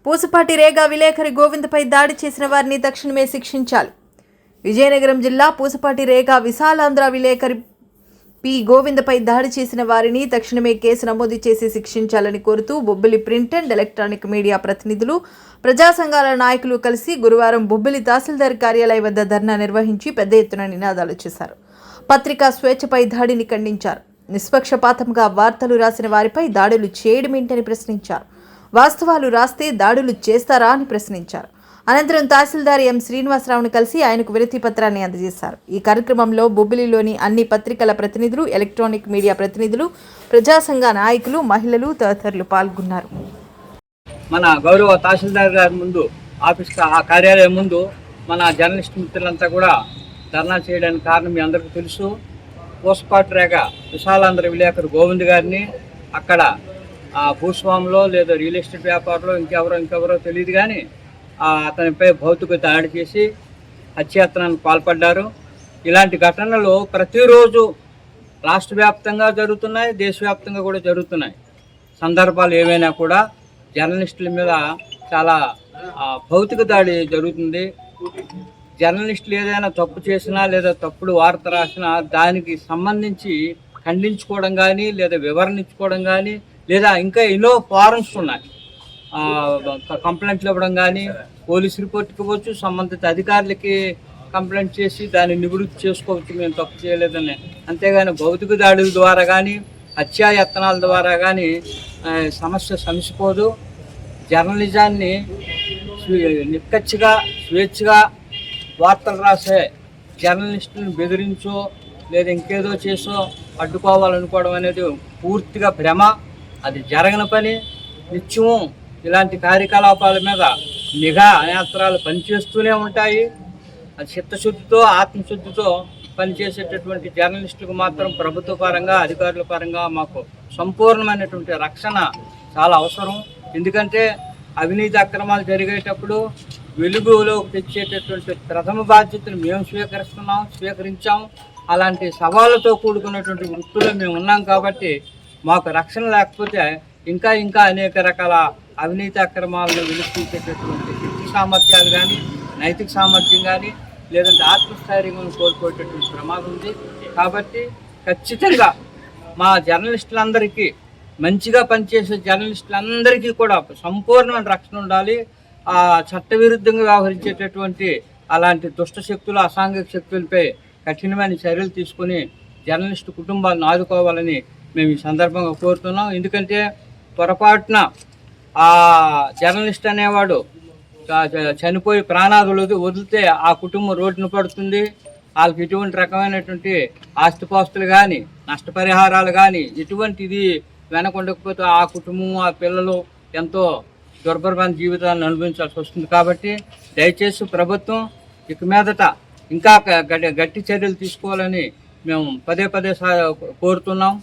పూసపాటి రేగా విలేకరి గోవిందపై దాడి చేసిన వారిని తక్షణమే శిక్షించాలి. విజయనగరం జిల్లా పూసపాటి రేగా విశాలాంధ్ర విలేకరి పి గోవిందపై దాడి చేసిన వారిని తక్షణమే కేసు నమోదు చేసి శిక్షించాలని కోరుతూ Bobbili print and electronic media ప్రతినిధులు, ప్రజా సంఘాల నాయకులు కలిసి గురువారం బొబ్బిలి తహసీల్దార్ కార్యాలయం వద్ద ధర్నా నిర్వహించి పెద్ద ఎత్తున నినాదాలు చేశారు. పత్రికా స్వేచ్ఛపై దాడిని ఖండించారు. నిష్పక్షపాతంగా వార్తలు రాసిన వారిపై దాడులు చేయడమేంటని ప్రశ్నించారు. వాస్తవాలు రాస్తే దాడులు చేస్తారా అని ప్రశ్నించారు. అనంతరం తహసీల్దార్ ఎం శ్రీనివాసరావును కలిసి ఆయనకు వినతి పత్రాన్ని అందజేశారు. ఈ కార్యక్రమంలో బొబ్బిలిలోని అన్ని పత్రికల ప్రతినిధులు, ఎలక్ట్రానిక్ మీడియా ప్రతినిధులు, ప్రజా సంఘ నాయకులు, మహిళలు తదితరులు పాల్గొన్నారు. మన గౌరవ తహసీల్దార్ గారి ముందు ఆ కార్యాలయం ముందు మన జర్నలిస్ట్ మిత్రులంతా కూడా ధర్నా చేయడానికి కారణం మీ అందరికీ తెలుసు. పూసపాటి రేగా విశాలాంధ్ర విలేకరు గోవింద్ గారిని అక్కడ భూస్వామిలో లేదా రియల్ ఎస్టేట్ వ్యాపారంలో ఇంకెవరో తెలియదు కానీ అతనిపై భౌతిక దాడి చేసి హత్యాయత్నానికి పాల్పడ్డారు. ఇలాంటి ఘటనలు ప్రతిరోజు రాష్ట్ర వ్యాప్తంగా జరుగుతున్నాయి, దేశవ్యాప్తంగా కూడా జరుగుతున్నాయి. సందర్భాలు ఏవైనా కూడా జర్నలిస్టుల మీద చాలా భౌతిక దాడి జరుగుతుంది. జర్నలిస్టులు ఏదైనా తప్పు చేసినా లేదా తప్పుడు వార్త రాసినా దానికి సంబంధించి ఖండించుకోవడం కానీ లేదా వివరణ ఇచ్చుకోవడం కానీ లేదా ఇంకా ఎన్నో ఫారమ్స్ ఉన్నాయి. కంప్లైంట్లు ఇవ్వడం కానీ, పోలీస్ రిపోర్ట్కి ఇవ్వచ్చు, సంబంధిత అధికారులకి కంప్లైంట్ చేసి దాన్ని నివృత్తి చేసుకోవచ్చు మేము తప్పు చేయలేదని. అంతేగాని భౌతిక దాడుల ద్వారా కానీ, హత్యాయత్నాల ద్వారా కానీ సమస్య సమసిపోదు. జర్నలిజాన్ని నిక్కచ్చిగా స్వేచ్ఛగా వార్తలు రాసే జర్నలిస్టులను బెదిరించో లేదా ఇంకేదో చేసో అడ్డుకోవాలనుకోవడం అనేది పూర్తిగా భ్రమ. అది జరగని పని. నిత్యము ఇలాంటి కార్యకలాపాల మీద నిఘా నేత్రాలు పనిచేస్తూనే ఉంటాయి. అది చిత్తశుద్ధితో, ఆత్మశుద్ధితో పనిచేసేటటువంటి జర్నలిస్టులకు మాత్రం ప్రభుత్వ పరంగా, అధికారుల పరంగా మాకు సంపూర్ణమైనటువంటి రక్షణ చాలా అవసరం. ఎందుకంటే అవినీతి అక్రమాలు జరిగేటప్పుడు వెలుగులోకి తెచ్చేటటువంటి ప్రథమ బాధ్యతను మేము స్వీకరించాం. అలాంటి సవాళ్ళతో కూడుకున్నటువంటి వృత్తుల్లో మేము ఉన్నాం కాబట్టి మాకు రక్షణ లేకపోతే ఇంకా అనేక రకాల అవినీతి అక్రమాలను వెలుగుతీసేటటువంటి శక్తి సామర్థ్యాలు కానీ, నైతిక సామర్థ్యం కానీ, లేదంటే ఆత్మస్థైర్యం కోల్పోయేటటువంటి ప్రమాదం ఉంది. కాబట్టి ఖచ్చితంగా మా జర్నలిస్టులందరికీ, మంచిగా పనిచేసే జర్నలిస్టులందరికీ కూడా సంపూర్ణమైన రక్షణ ఉండాలి. చట్టవిరుద్ధంగా వ్యవహరించేటటువంటి అలాంటి దుష్ట శక్తులు, అసాంఘిక శక్తులపై కఠినమైన చర్యలు తీసుకుని జర్నలిస్టు కుటుంబాలను ఆదుకోవాలని మేము ఈ సందర్భంగా కోరుతున్నాం. ఎందుకంటే పొరపాటున జర్నలిస్ట్ అనేవాడు చనిపోయి ప్రాణాలు వదిలితే ఆ కుటుంబం రోడ్డున పడుతుంది. వాళ్ళకి ఎటువంటి రకమైనటువంటి ఆస్తిపాస్తులు కానీ, నష్టపరిహారాలు కానీ ఎటువంటిది వెనకుండకపోతే ఆ కుటుంబం, ఆ పిల్లలు ఎంతో దుర్భరమైన జీవితాలను అనుభవించాల్సి వస్తుంది. కాబట్టి దయచేసి ప్రభుత్వం ఇక మీదట ఇంకా గట్టి చర్యలు తీసుకోవాలని మేము పదే కోరుతున్నాం.